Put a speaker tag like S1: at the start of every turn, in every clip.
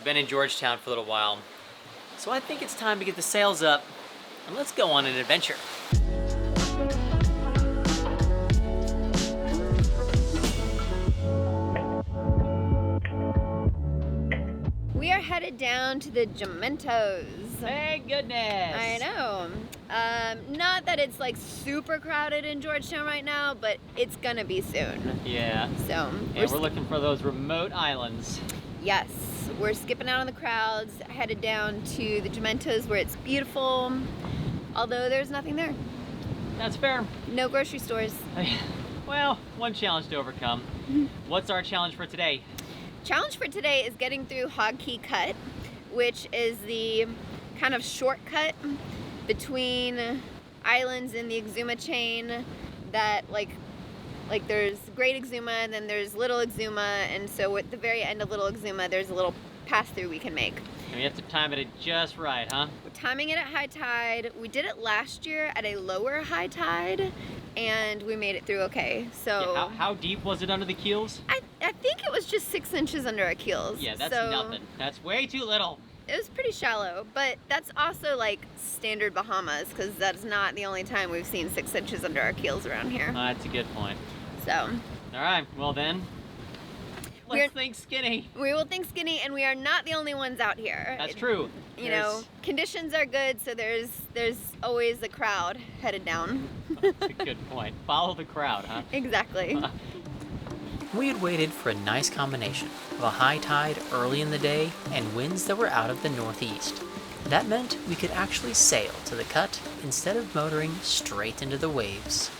S1: We've been in Georgetown for a little while, so I think it's time to get the sails up and let's go on an adventure.
S2: We are headed down to the Jumentos.
S1: Thank goodness!
S2: I know. Not that it's like super crowded in Georgetown right now, but it's gonna be soon.
S1: Yeah.
S2: So
S1: we're looking for those remote islands.
S2: Yes, we're skipping out on the crowds, headed down to the Jumentos where it's beautiful, although there's nothing there.
S1: That's fair.
S2: No grocery stores.
S1: Well, one challenge to overcome. What's our challenge for today?
S2: Challenge for today is getting through Hog Key Cut, which is the kind of shortcut between islands in the Exuma chain that like there's Great Exuma and then there's Little Exuma, and so at the very end of Little Exuma there's a little pass through we can make.
S1: And we have to time it at just right, huh?
S2: We're timing it at high tide. We did it last year at a lower high tide and we made it through okay. So
S1: yeah, how deep was it under the keels?
S2: I think it was just 6 inches under our keels.
S1: Yeah, that's nothing. That's way too little.
S2: It was pretty shallow, but that's also like standard Bahamas because that's not the only time we've seen 6 inches under our keels around here.
S1: That's a good point.
S2: So.
S1: All right, well then, let's think skinny.
S2: We will think skinny, and we are not the only ones out here.
S1: That's true.
S2: You know, conditions are good, so there's always a crowd headed down.
S1: That's a good point. Follow the crowd, huh?
S2: Exactly.
S3: We had waited for a nice combination of a high tide early in the day and winds that were out of the northeast. That meant we could actually sail to the cut instead of motoring straight into the waves.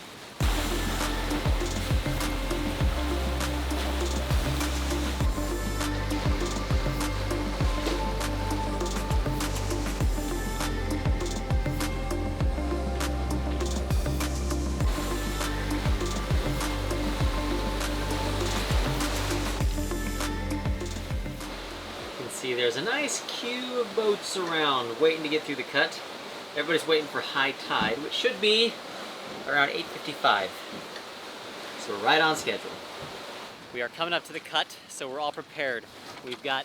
S1: See, there's a nice queue of boats around waiting to get through the cut. Everybody's waiting for high tide, which should be around 8:55. So we're right on schedule. We are coming up to the cut, so we're all prepared. We've got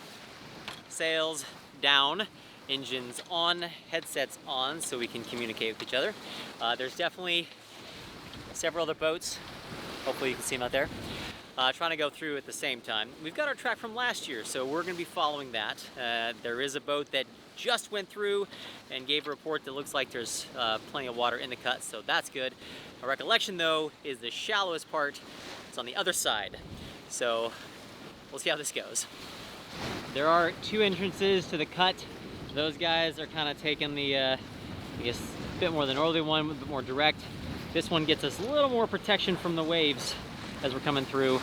S1: sails down, engines on, headsets on, so we can communicate with each other. There's definitely several other boats. Hopefully you can see them out there. Trying to go through at the same time. We've got our track from last year, so we're going to be following that. There is a boat that just went through and gave a report that looks like there's plenty of water in the cut, so that's good. Our recollection, though, is the shallowest part. It's on the other side, so we'll see how this goes. There are 2 entrances to the cut. Those guys are kind of taking the, I guess, a bit more the northerly one, a bit more direct. This one gets us a little more protection from the waves as we're coming through.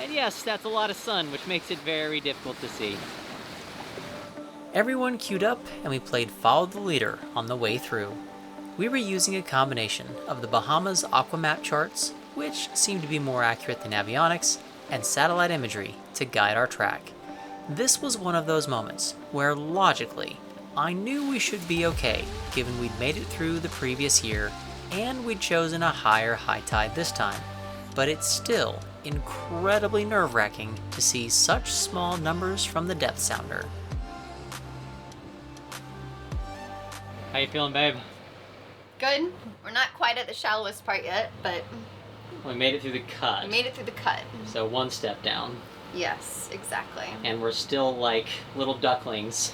S1: And yes, that's a lot of sun, which makes it very difficult to see.
S3: Everyone queued up and we played Follow the Leader on the way through. We were using a combination of the Bahamas Aquamap charts, which seemed to be more accurate than avionics, and satellite imagery to guide our track. This was one of those moments where, logically, I knew we should be okay, given we'd made it through the previous year and we'd chosen a higher high tide this time. But it's still incredibly nerve-wracking to see such small numbers from the depth sounder.
S1: How you feeling, babe?
S2: Good. We're not quite at the shallowest part yet, but
S1: We made it through the cut.
S2: we made it through the cut.
S1: So 1 step down.
S2: Yes, exactly.
S1: And we're still like little ducklings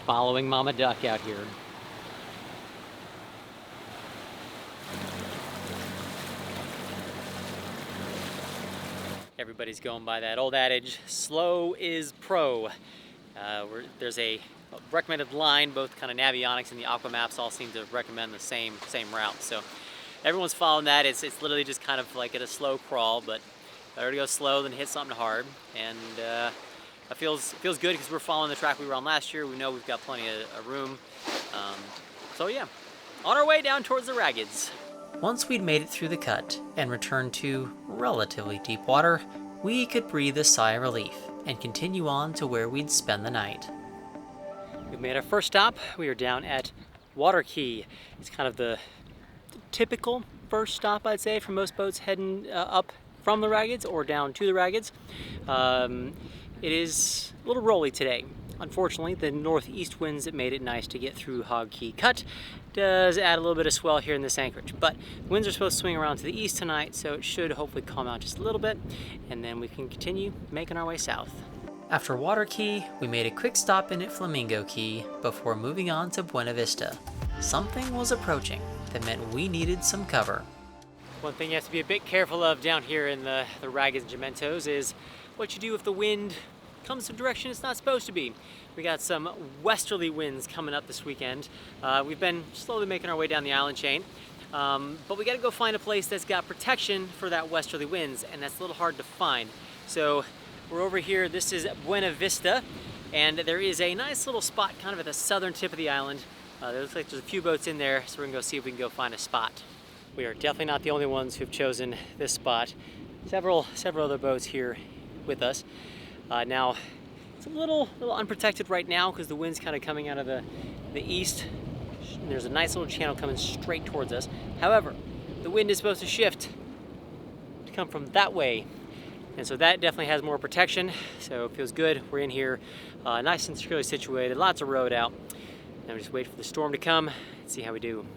S1: following Mama Duck out here. Everybody's going by that old adage, slow is pro. There's a recommended line, both kind of Navionics and the Aquamaps all seem to recommend the same route. So everyone's following that. It's literally just kind of like at a slow crawl, but better to go slow than hit something hard. And it feels good because we're following the track we were on last year. We know we've got plenty of room. So yeah, on our way down towards the Raggeds.
S3: Once we'd made it through the cut and returned to relatively deep water, we could breathe a sigh of relief and continue on to where we'd spend the night.
S1: We made our first stop. We are down at Waterkey. It's kind of the typical first stop, I'd say, for most boats heading up from the Raggeds or down to the Raggeds.
S3: It is a little rolly today. Unfortunately, the northeast winds that made it nice to get through Hog Key Cut does add a little bit of swell here in this anchorage. But winds are supposed to swing around to the east tonight, so it should hopefully calm out just a little bit, and then we can continue making our way south. After Waterkey, we made a quick stop in at Flamingo Key before moving on to Buena Vista. Something was approaching that meant we needed some cover. One thing you have to be a bit careful of down here in the ragged Jumentos is what you do if the wind comes from direction it's not supposed to be. We got some westerly winds coming up this weekend. We've been slowly making our way down the island chain, but we got to go find a place that's got protection for that westerly winds, and that's a little hard to find. So we're over here. This is Buena Vista, and there is a nice little spot kind of at the southern tip of the island. There looks like there's a few boats in there, so we're gonna go see if we can go find a spot. We are definitely not the only ones who've chosen this spot. Several other boats here with us. Now, it's a little unprotected right now because the wind's kind of coming out of the east. There's a nice little channel coming straight towards us. However, the wind is supposed to shift to come from that way. And so that definitely has more protection. So it feels good. We're in here nice and securely situated, lots of road out. Now we just wait for the storm to come and see how we do.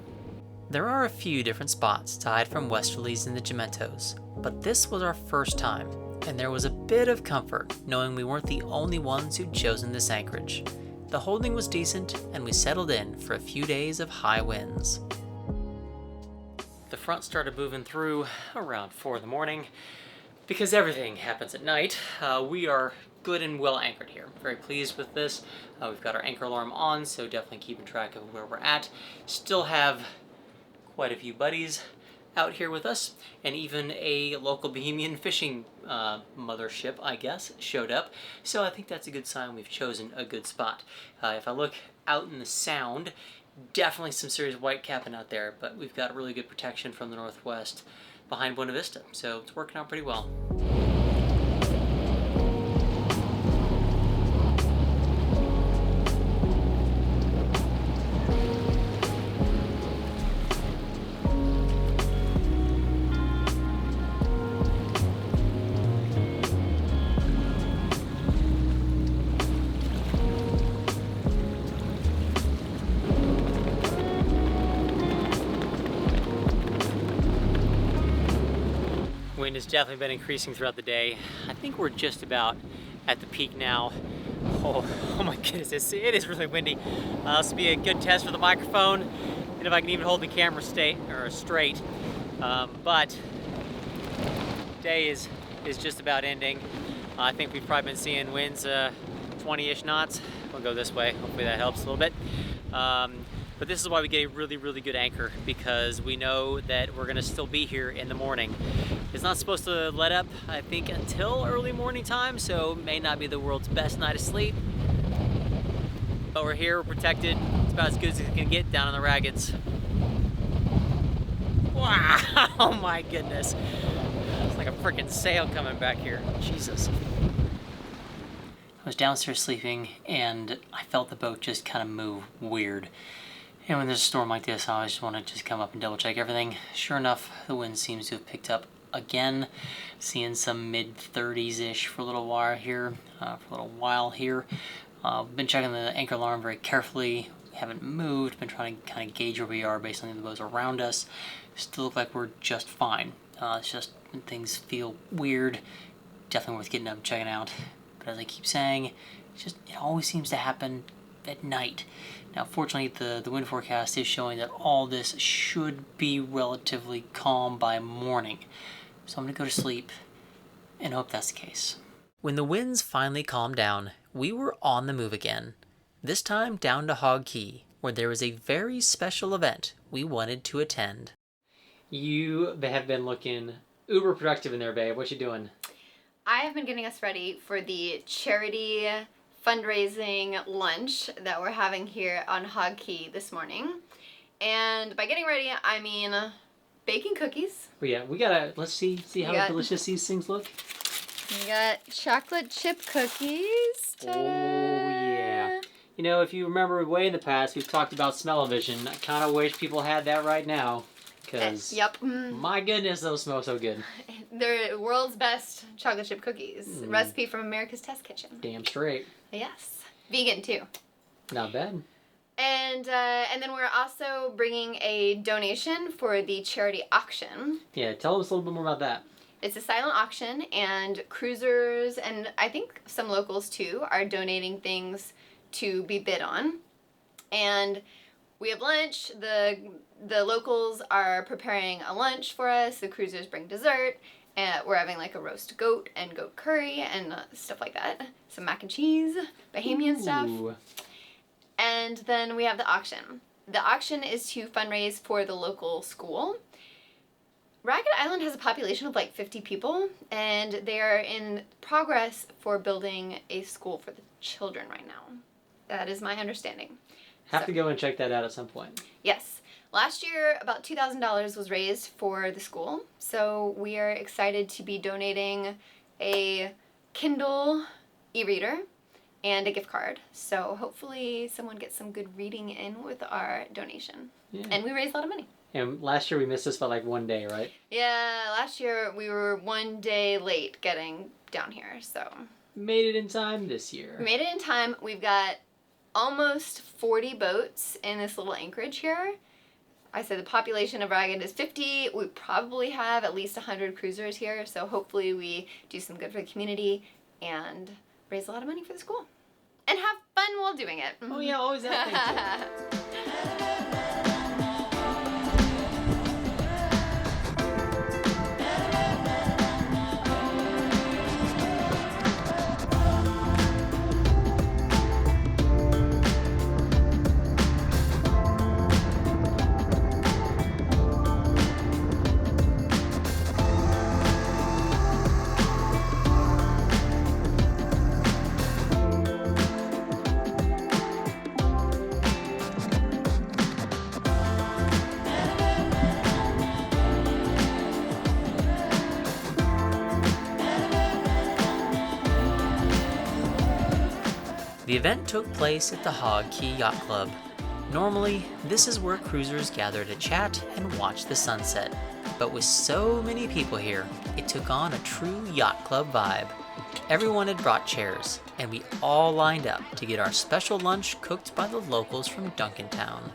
S3: There are a few different spots to hide from westerlies in the Jumentos, but this was our first time, and there was a bit of comfort knowing we weren't the only ones who'd chosen this anchorage. The holding was decent, and we settled in for a few days of high winds. The front started moving through around 4 in the morning. Because everything happens at night, we are good and well anchored here. Very pleased with this. We've got our anchor alarm on, so definitely keeping track of where we're at. Still have quite a few buddies out here with us, and even a local Bahamian fishing mothership, I guess, showed up. So I think that's a good sign we've chosen a good spot. If I look out in the sound, definitely some serious white capping out there, but we've got really good protection from the northwest behind Buena Vista, so it's working out pretty well. Wind has definitely been increasing throughout the day. I think we're just about at the peak now. Oh my goodness, it is really windy. This will be a good test for the microphone, and if I can even hold the camera straight. But day is just about ending. I think we've probably been seeing winds 20-ish knots. We'll go this way. Hopefully that helps a little bit. But this is why we get a really good anchor, because we know that we're gonna still be here in the morning. It's not supposed to let up, I think, until early morning time, so it may not be the world's best night of sleep. But we're here, we're protected. It's about as good as it can get down in the raggeds. Wow, oh my goodness. It's like a freaking sail coming back here, Jesus. I was downstairs sleeping, and I felt the boat just kind of move weird. And when there's a storm like this, I always just want to just come up and double check everything. Sure enough, the wind seems to have picked up again. Seeing some mid-30s-ish for a little while here. Been checking the anchor alarm very carefully. We haven't moved. Been trying to kind of gauge where we are based on the boats around us. Still look like we're just fine. It's just when things feel weird, definitely worth getting up and checking out. But as I keep saying, it always seems to happen at night. Now, fortunately, the wind forecast is showing that all this should be relatively calm by morning. So I'm going to go to sleep and hope that's the case. When the winds finally calmed down, we were on the move again. This time down to Hog Key, where there was a very special event we wanted to attend. You have been looking uber productive in there, babe. What you doing?
S2: I have been getting us ready for the charity fundraising lunch that we're having here on Hog Key this morning. And by getting ready, I mean baking cookies.
S3: Well, yeah, we gotta, let's see how delicious these things look.
S2: We got chocolate chip cookies. Ta-da!
S3: Oh, yeah. You know, if you remember way in the past, we've talked about smell-o-vision. I kind of wish people had that right now.
S1: Because
S2: yep.
S1: my goodness, those smell so good.
S2: They're world's best chocolate chip cookies. Recipe from America's Test Kitchen.
S1: Damn straight.
S2: Yes. Vegan too.
S1: Not bad.
S2: And then we're also bringing a donation for the charity auction.
S1: Yeah, tell us a little bit more about that.
S2: It's a silent auction, and cruisers and I think some locals too are donating things to be bid on. And we have lunch. The locals are preparing a lunch for us. The cruisers bring dessert. And we're having like a roast goat and goat curry and stuff like that. Some mac and cheese, Bahamian stuff. And then we have the auction. The auction is to fundraise for the local school. Ragged Island has a population of like 50 people, and they are in progress for building a school for the children right now. That is my understanding.
S1: Have to go and check that out at some point.
S2: Yes. Last year, about $2,000 was raised for the school, so we are excited to be donating a Kindle e-reader and a gift card. So hopefully someone gets some good reading in with our donation. Yeah. And we raised a lot of money.
S1: And last year we missed this by like 1 day, right?
S2: Yeah, last year we were 1 day late getting down here, so.
S1: Made it in time this year.
S2: We made it in time. We've got almost 40 boats in this little anchorage here. I said the population of Ragged is 50. We probably have at least 100 cruisers here, so hopefully we do some good for the community and raise a lot of money for the school. And have fun while doing it.
S1: Oh yeah, always that thing too.
S3: The event took place at the Hog Key Yacht Club. Normally, this is where cruisers gather to chat and watch the sunset. But with so many people here, it took on a true yacht club vibe. Everyone had brought chairs, and we all lined up to get our special lunch cooked by the locals from Duncantown.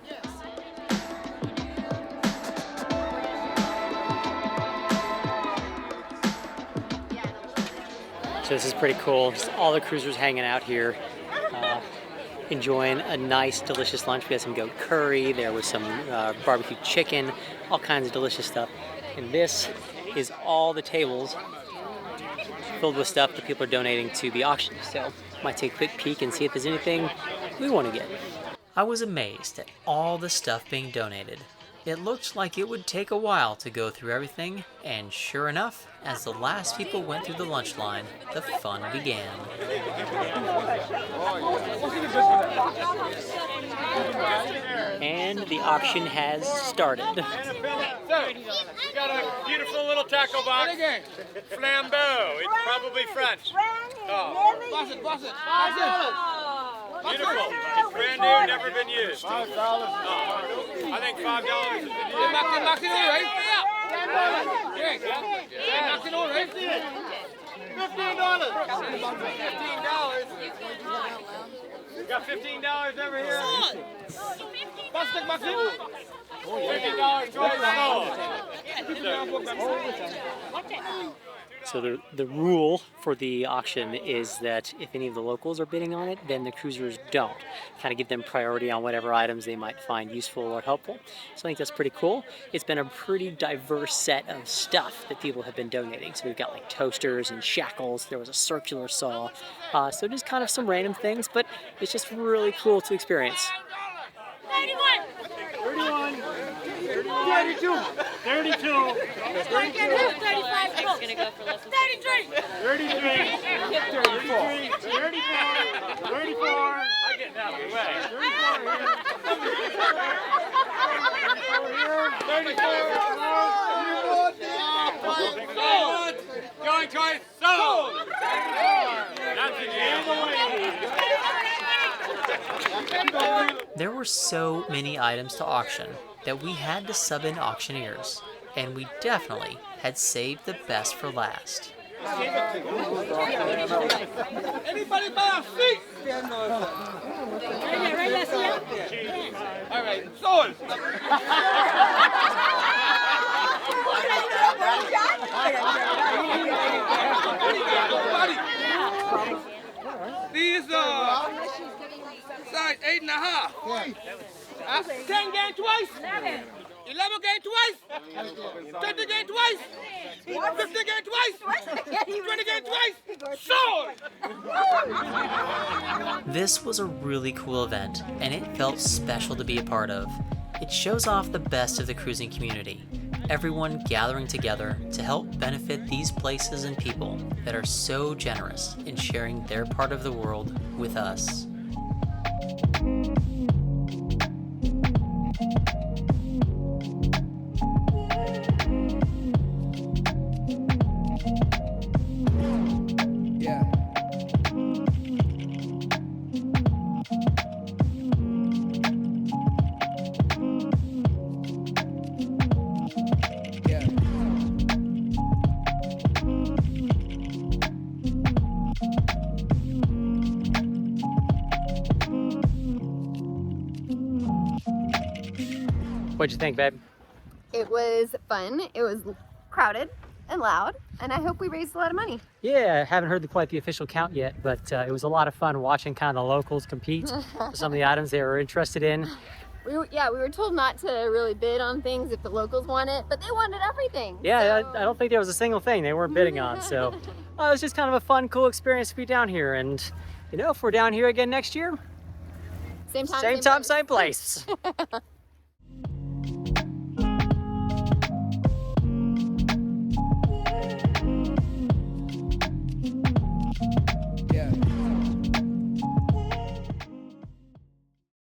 S1: So this is pretty cool. Just all the cruisers hanging out here, enjoying a nice, delicious lunch. We had some goat curry. There was some barbecue chicken, all kinds of delicious stuff. And this is all the tables filled with stuff that people are donating to the auction. So might take a quick peek and see if there's anything we want to get.
S3: I was amazed at all the stuff being donated. It looked like it would take a while to go through everything, and sure enough, as the last people went through the lunch line, the fun began.
S1: And the auction has started.
S4: So, we got a beautiful little tackle box. Flambeau. It's probably French. Oh. Beautiful. It's brand new, never been used. $5. I think $5 is $15. Got $15 over here. $15 twice.
S1: So the rule for the auction is that if any of the locals are bidding on it, then the cruisers don't. Kind of give them priority on whatever items they might find useful or helpful. So I think that's pretty cool. It's been a pretty diverse set of stuff that people have been donating. So we've got like toasters and shackles. There was a circular saw. So just kind of some random things, but it's just really cool to experience.
S4: 31. 32. 32. 35. I'm gonna go for less than 33. 33. 34. 34. I get out of the way. 34. 34. Going twice. Sold. That's the
S3: There were so many items to auction, that we had to sub in auctioneers, and we definitely had saved the best for last.
S5: Anybody buy a seat? All right, sold. These size 8.5. 10 game twice. 11 game twice. 30 game twice. 15 game twice. 20 game twice. Sold.
S3: This was a really cool event, and it felt special to be a part of. It shows off the best of the cruising community, everyone gathering together to help benefit these places and people that are so generous in sharing their part of the world with us.
S1: What'd you think, babe?
S2: It was fun. It was crowded and loud, and I hope we raised a lot of money.
S6: Yeah, I haven't heard quite the official count yet, but it was a lot of fun watching kind of the locals compete for some of the items they were interested in.
S2: We were told not to really bid on things if the locals want it, but they wanted everything.
S6: Yeah,
S2: so...
S6: I don't think there was a single thing they weren't bidding on, so it was just kind of a fun, cool experience to be down here. And you know, if we're down here again next year,
S2: same time,
S6: same place.